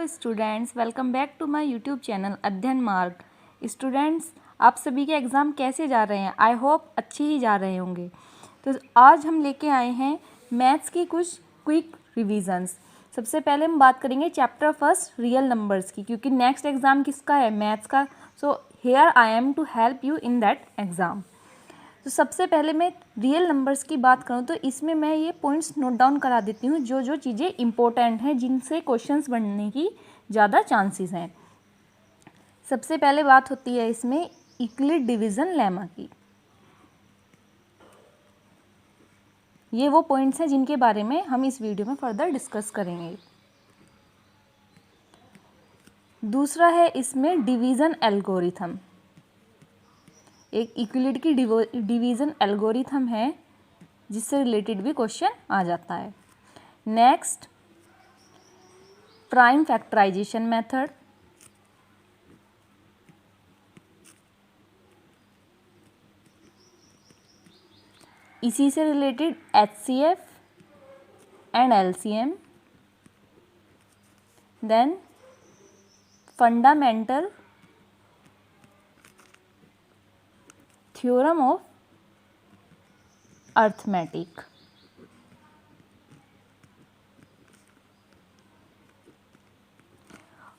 Hello students, welcome back to my YouTube channel Adhyayan Marg. Students, आप सभी के एग्ज़ाम कैसे जा रहे हैं? आई होप अच्छे ही जा रहे होंगे। तो आज हम लेके आए हैं मैथ्स की कुछ क्विक रिवीजन्स। सबसे पहले हम बात करेंगे चैप्टर फर्स्ट रियल नंबर्स की, क्योंकि नेक्स्ट एग्ज़ाम किसका है? मैथ्स का। So here I am to help you in that exam. तो सबसे पहले मैं रियल नंबर्स की बात करूँ तो इसमें मैं ये पॉइंट्स नोट डाउन करा देती हूँ जो जो चीज़ें इंपॉर्टेंट हैं, जिनसे क्वेश्चंस बनने की ज़्यादा चांसेस हैं। सबसे पहले बात होती है इसमें यूक्लिड डिवीज़न लेमा की। ये वो पॉइंट्स हैं जिनके बारे में हम इस वीडियो में फर्दर डिस्कस करेंगे। दूसरा है इसमें डिवीज़न एल्गोरिथम। एक यूक्लिड की डिवीज़न एल्गोरिथम है जिससे रिलेटेड भी क्वेश्चन आ जाता है। Next, prime factorization method. इसी से related HCF and LCM। Then fundamental theorem of arithmetic.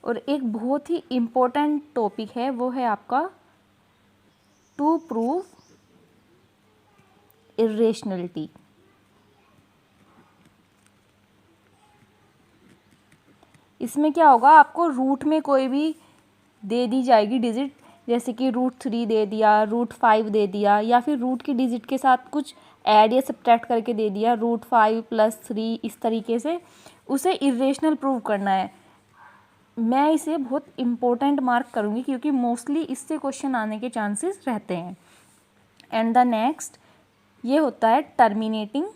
और एक बहुत ही इम्पोर्टेंट टॉपिक है, वो है आपका टू प्रूव इर्रेशनलिटी। इसमें क्या होगा, आपको रूट में कोई भी दे दी जाएगी डिजिट, जैसे कि √3 दे दिया, √5 दे दिया, या फिर रूट की डिजिट के साथ कुछ ऐड या सब्ट्रैक्ट करके दे दिया, √5 + 3, इस तरीके से उसे इर्रेशनल प्रूव करना है। मैं इसे बहुत इम्पोर्टेंट मार्क करूँगी क्योंकि मोस्टली इससे क्वेश्चन आने के चांसेस रहते हैं। एंड द नेक्स्ट ये होता है terminating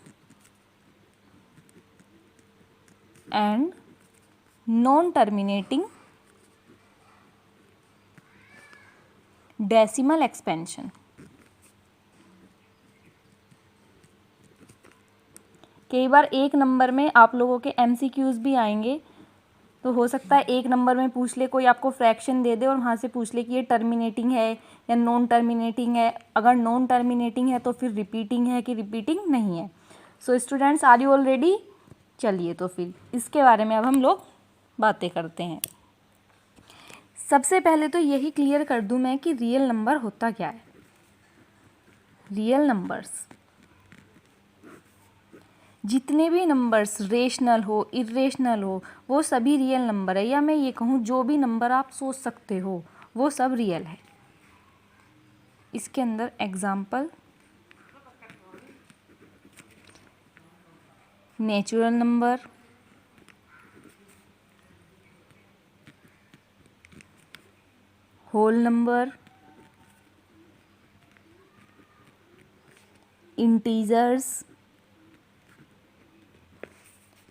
and non terminating decimal expansion. कई बार एक नंबर में आप लोगों के MCQs भी आएंगे, तो हो सकता है एक नंबर में पूछ ले, कोई आपको फ्रैक्शन दे दे और वहाँ से पूछ ले कि ये टर्मिनेटिंग है या नॉन टर्मिनेटिंग है। अगर नॉन टर्मिनेटिंग है तो फिर रिपीटिंग है कि रिपीटिंग नहीं है। So students, are you all ready? चलिए तो फिर इसके बारे में अब हम लोग बातें करते हैं। सबसे पहले तो यही क्लियर कर दूं मैं कि रियल नंबर होता क्या है। रियल नंबर्स, जितने भी नंबर्स रेशनल हो इर्रेशनल हो, वो सभी रियल नंबर है। या मैं ये कहूँ, जो भी नंबर आप सोच सकते हो वो सब रियल है। इसके अंदर example natural number, whole number, integers,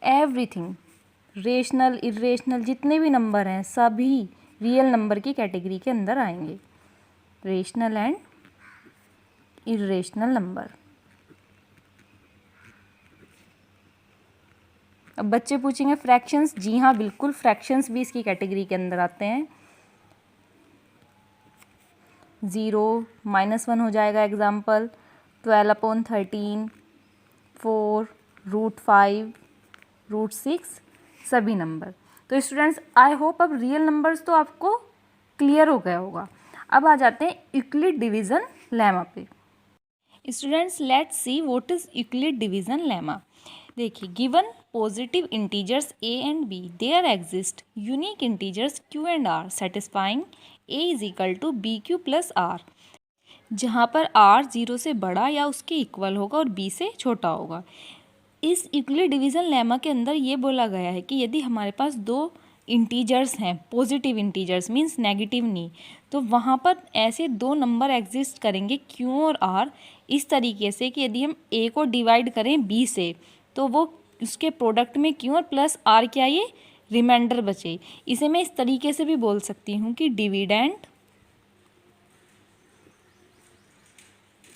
everything, rational irrational, जितने भी नंबर हैं सभी रियल नंबर की कैटेगरी के अंदर आएंगे। Rational and irrational number. अब बच्चे पूछेंगे फ्रैक्शंस। जी हाँ, बिल्कुल, फ्रैक्शंस भी इसकी कैटेगरी के अंदर आते हैं। 0, -1 हो जाएगा एग्जाम्पल, 12/13, 4, √5, √6, सभी नंबर। तो स्टूडेंट्स, आई होप अब रियल नंबर्स तो आपको क्लियर हो गया होगा। अब आ जाते हैं यूक्लिड डिवीज़न लेमा पे। Students, let's see what is Euclid division lemma. देखिए, given positive integers a and b, there exist unique integers q and r satisfying a = bq + r, जहाँ पर r 0 से बड़ा या उसके इक्वल होगा और b से छोटा होगा। इस यूक्लिड डिवीज़न लेमा के अंदर ये बोला गया है कि यदि हमारे पास दो इंटीजर्स हैं, पॉजिटिव इंटीजर्स मीन्स नेगेटिव नहीं, तो वहाँ पर ऐसे दो नंबर एग्जिस्ट करेंगे q और r, इस तरीके से कि यदि हम a को डिवाइड करें b से तो वो उसके प्रोडक्ट में q और प्लस r क्या ये रिमाइंडर बचे। इसे मैं इस तरीके से भी बोल सकती हूँ कि dividend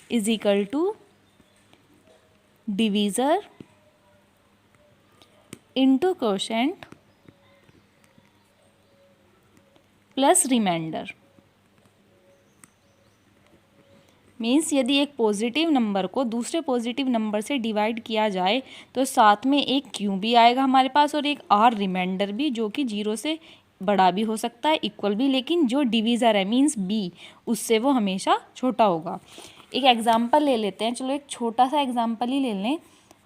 = divisor into quotient plus remainder. Means यदि एक पॉजिटिव नंबर को दूसरे पॉजिटिव नंबर से डिवाइड किया जाए तो साथ में एक क्यू भी आएगा हमारे पास और एक आर रिमाइंडर भी, जो कि 0 से बड़ा भी हो सकता है, इक्वल भी, लेकिन जो डिवीज़र है मीन्स बी, उससे वो हमेशा छोटा होगा। एक एग्जांपल ले लेते हैं, चलो एक छोटा सा एग्जांपल ही ले लें।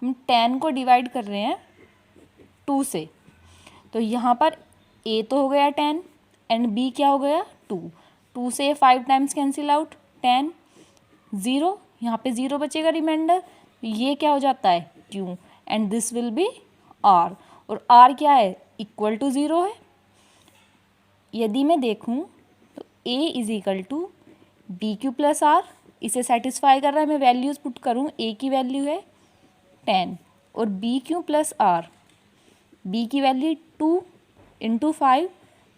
हम 10 को डिवाइड कर रहे हैं 2 से, तो यहाँ पर ए तो हो गया 10 एंड बी क्या हो गया 2। 2 से 5 टाइम्स कैंसिल आउट, 10 0, यहाँ पे 0 बचेगा रिमाइंडर, ये क्या हो जाता है Q and this will be R, और आर क्या है इक्वल टू 0 है। यदि मैं देखूँ तो a is equal to b q plus r, इसे सेटिस्फाई कर रहा है। मैं वैल्यूज़ पुट करूँ, ए की वैल्यू है 10 और b q plus r, b की value 2 into 5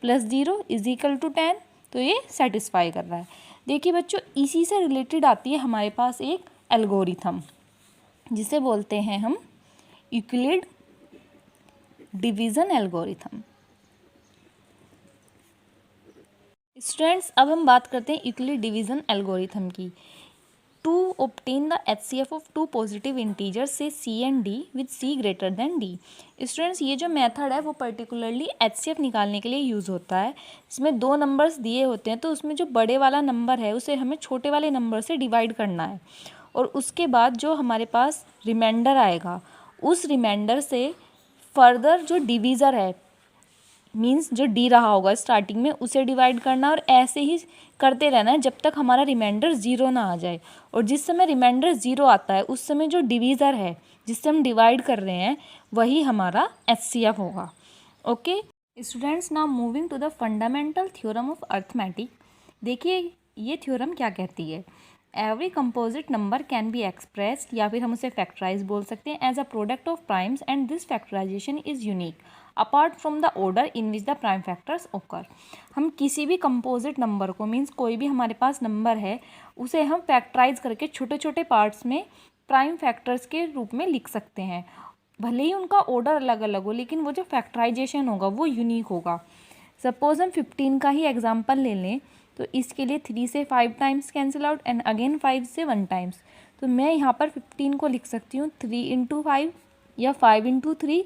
plus 0 is equal to 10, तो ये सेटिस्फाई कर रहा है। देखिए बच्चों, इसी से रिलेटेड आती है हमारे पास एक एल्गोरिथम, जिसे बोलते हैं हम यूक्लिड डिवीज़न एल्गोरिथम। स्टूडेंट्स, अब हम बात करते हैं यूक्लिड डिवीज़न एल्गोरिथम की। To obtain the HCF of two positive integers say C and D with C greater than D। Students, ये जो मेथड है वो पर्टिकुलरली HCF निकालने के लिए यूज़ होता है। इसमें दो नंबर्स दिए होते हैं, तो उसमें जो बड़े वाला नंबर है उसे हमें छोटे वाले नंबर से डिवाइड करना है, और उसके बाद जो हमारे पास रिमाइंडर आएगा उस रिमाइंडर से फर्दर जो डिवीज़र है मीन्स जो डी रहा होगा स्टार्टिंग में उसे डिवाइड करना, और ऐसे ही करते रहना है जब तक हमारा रिमाइंडर 0 ना आ जाए। और जिस समय रिमाइंडर 0 आता है उस समय जो डिवीज़र है जिससे हम डिवाइड कर रहे हैं वही हमारा HCF होगा। Okay students, now moving to the fundamental theorem of arithmetic. देखिए ये थ्योरम क्या कहती है, every composite number can be expressed, या फिर हम उसे फैक्टराइज बोल सकते हैं, as a product of primes and this factorization is unique apart from the order in which the prime factors occur. हम किसी भी कंपोजिट नंबर को मीन्स कोई भी हमारे पास नंबर है उसे हम फैक्टराइज करके छोटे छोटे पार्ट्स में प्राइम फैक्टर्स के रूप में लिख सकते हैं। भले ही उनका ऑर्डर अलग अलग हो, लेकिन वो जो फैक्टराइजेशन होगा वो यूनिक होगा। सपोज हम 15 का ही एग्जाम्पल ले लें, तो इसके लिए 3 से 5 times cancel out and again 5 से 1 टाइम्स। तो मैं यहाँ पर 15 को लिख सकती हूँ 3 इंटू 5 या 5 इंटू 3।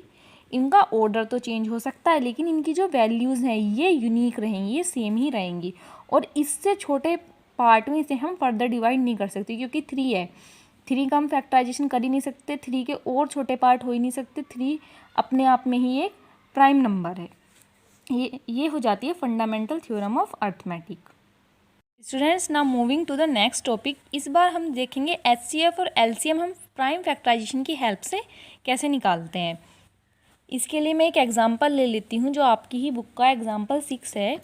इनका ऑर्डर तो चेंज हो सकता है, लेकिन इनकी जो वैल्यूज़ हैं ये यूनिक रहेंगी, ये सेम ही रहेंगी, और इससे छोटे पार्ट में इसे हम फर्दर डिवाइड नहीं कर सकते, क्योंकि 3 है, 3 का हम फैक्टराइजेशन कर ही नहीं सकते, 3 के और छोटे पार्ट हो ही नहीं सकते, 3 अपने आप में ही एक प्राइम नंबर है। ये हो जाती है fundamental theorem of arithmetic. Students, now moving to the next topic. इस बार हम देखेंगे HCF और LCM हम प्राइम फैक्टराइजेशन की हेल्प से कैसे निकालते हैं। इसके लिए मैं एक एग्जांपल ले लेती हूँ जो आपकी ही बुक का एग्जांपल 6 है,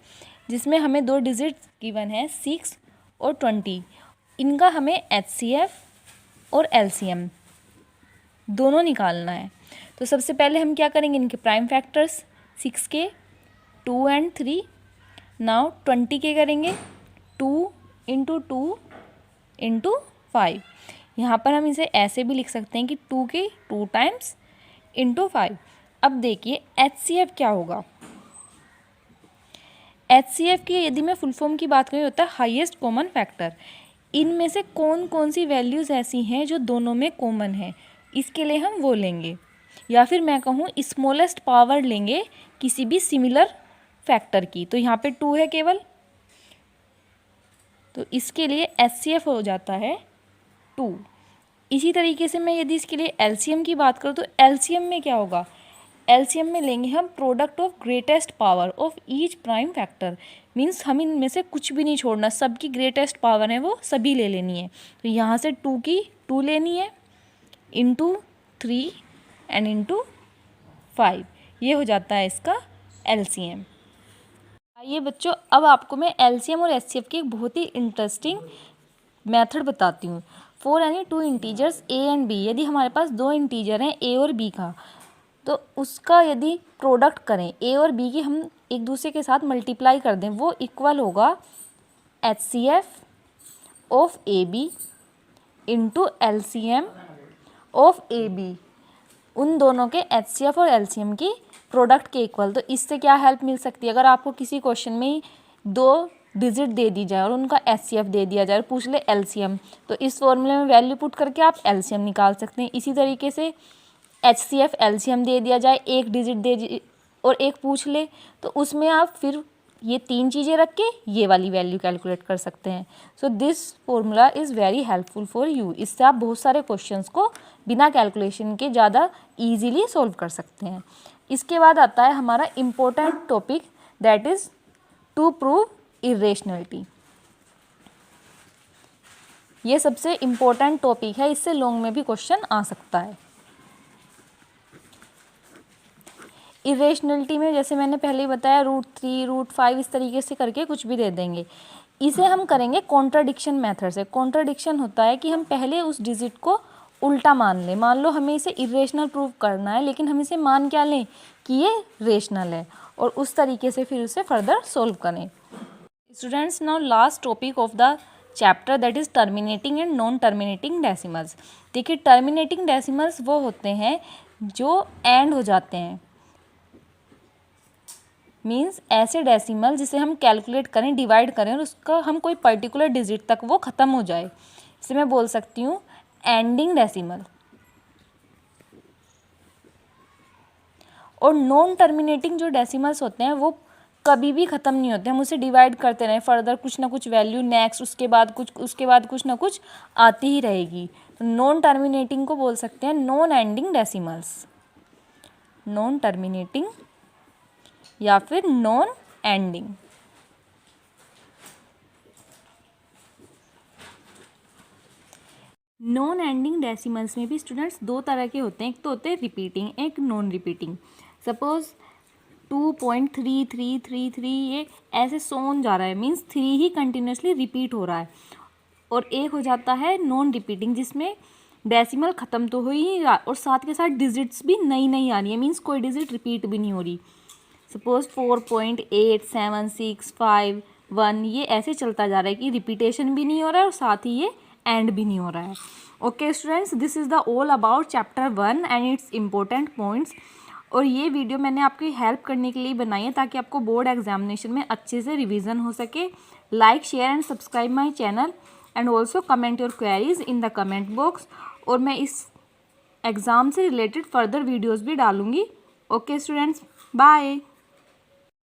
जिसमें हमें 2 डिजिट्स गिवन है 6 और 20। इनका हमें HCF और LCM दोनों निकालना है। तो सबसे पहले हम क्या करेंगे, इनके प्राइम फैक्टर्स 6 के 2 एंड 3, नाउ 20 के करेंगे 2 इंटू 2 इंटू 5। यहाँ पर हम इसे ऐसे भी लिख सकते हैं कि 2 के 2 टाइम्स इंटू 5। अब देखिए HCF क्या होगा। HCF की यदि मैं फुल फॉर्म की बात करूँ होता है हाईएस्ट कॉमन फैक्टर। इनमें से कौन कौन सी वैल्यूज़ ऐसी हैं जो दोनों में कॉमन है, इसके लिए हम वो लेंगे, या फिर मैं कहूँ स्मॉलेस्ट पावर लेंगे किसी भी सिमिलर फैक्टर की। तो यहाँ पे 2 है केवल, तो इसके लिए HCF हो जाता है 2। इसी तरीके से मैं यदि इसके लिए LCM की बात करूँ तो LCM में क्या होगा, LCM में लेंगे हम product of greatest power of each prime factor. Means हम इनमें से कुछ भी नहीं छोड़ना, सबकी ग्रेटेस्ट पावर है वो सभी ले लेनी है। तो यहाँ से 2 की 2 लेनी है इंटू 3 एंड इंटू 5, ये हो जाता है इसका LCM। आइए बच्चों, अब आपको मैं LCM और HCF की एक बहुत ही इंटरेस्टिंग मेथड बताती हूँ। For any 2 integers A and B, यदि हमारे पास 2 इंटीजर हैं A और B का, तो उसका यदि प्रोडक्ट करें A और B की, हम एक दूसरे के साथ मल्टीप्लाई कर दें, वो इक्वल होगा HCF of AB into LCM of AB। उन दोनों के HCF और LCM की प्रोडक्ट के इक्वल। तो इससे क्या हेल्प मिल सकती है, अगर आपको किसी क्वेश्चन में दो डिजिट दे दी जाए और उनका HCF दे दिया जाए और पूछ ले LCM, तो इस फॉर्मूले में वैल्यू पुट करके आप LCM निकाल सकते हैं। इसी तरीके से HCF LCM दे दिया जाए, एक डिजिट दे और एक पूछ ले, तो उसमें आप फिर ये 3 चीज़ें रख के ये वाली वैल्यू कैलकुलेट कर सकते हैं। So this formula is very helpful for you. इससे आप बहुत सारे क्वेश्चंस को बिना कैलकुलेशन के ज़्यादा ईजीली सॉल्व कर सकते हैं। इसके बाद आता है हमारा important topic, that is to prove irrationality. ये सबसे इम्पोर्टेंट टॉपिक है, इससे लॉन्ग में भी क्वेश्चन आ सकता है। इरेशनलिटी में जैसे मैंने पहले ही बताया √3 √5 इस तरीके से करके कुछ भी दे देंगे। इसे हम करेंगे कॉन्ट्राडिक्शन मेथड से। कॉन्ट्राडिक्शन होता है कि हम पहले उस डिजिट को उल्टा मान लें। मान लो हमें इसे इरेशनल प्रूव करना है, लेकिन हम इसे मान क्या लें कि ये रेशनल है, और उस तरीके से फिर उसे फर्दर सोल्व करें। Students, now last topic of the chapter that is terminating and non terminating decimals. देखिए, टर्मिनेटिंग डेसिमल्स वो होते हैं जो एंड हो जाते हैं, मीन्स ऐसे डेसिमल जिसे हम कैलकुलेट करें, डिवाइड करें और उसका हम कोई पर्टिकुलर डिजिट तक वो ख़त्म हो जाए, इसे मैं बोल सकती हूँ एंडिंग डेसिमल। और नॉन टर्मिनेटिंग जो डेसिमल्स होते हैं वो कभी भी ख़त्म नहीं होते, हम उसे डिवाइड करते रहें फर्दर, कुछ ना कुछ वैल्यू नेक्स्ट, उसके बाद कुछ ना कुछ आती ही रहेगी। तो नॉन टर्मिनेटिंग को बोल सकते हैं non ending decimals, non terminating या फिर non ending. Non ending decimals में भी स्टूडेंट्स दो तरह के होते हैं, एक तो होते हैं रिपीटिंग, एक नॉन रिपीटिंग। सपोज 2.3333 ये ऐसे सोन जा रहा है, मीन्स 3 ही कंटिन्यूसली रिपीट हो रहा है। और एक हो जाता है नॉन रिपीटिंग जिसमें डेसिमल ख़त्म तो हो ही और साथ के साथ डिजिट्स भी नई नई आ रही है, मीन्स कोई डिजिट रिपीट भी नहीं हो रही। सपोज 4.8765 ये ऐसे चलता जा रहा है कि रिपीटेशन भी नहीं हो रहा है और साथ ही ये एंड भी नहीं हो रहा है। Okay students, this is the all about chapter 1 and it's important points. और ये वीडियो मैंने आपकी हेल्प करने के लिए बनाई है ताकि आपको बोर्ड एग्जामिनेशन में अच्छे से रिवीजन हो सके। Like, share and subscribe my channel and also comment your queries in the comment box. और मैं इस एग्ज़ाम से रिलेटेड फर्दर वीडियोज़ भी डालूँगी। Okay students, bye.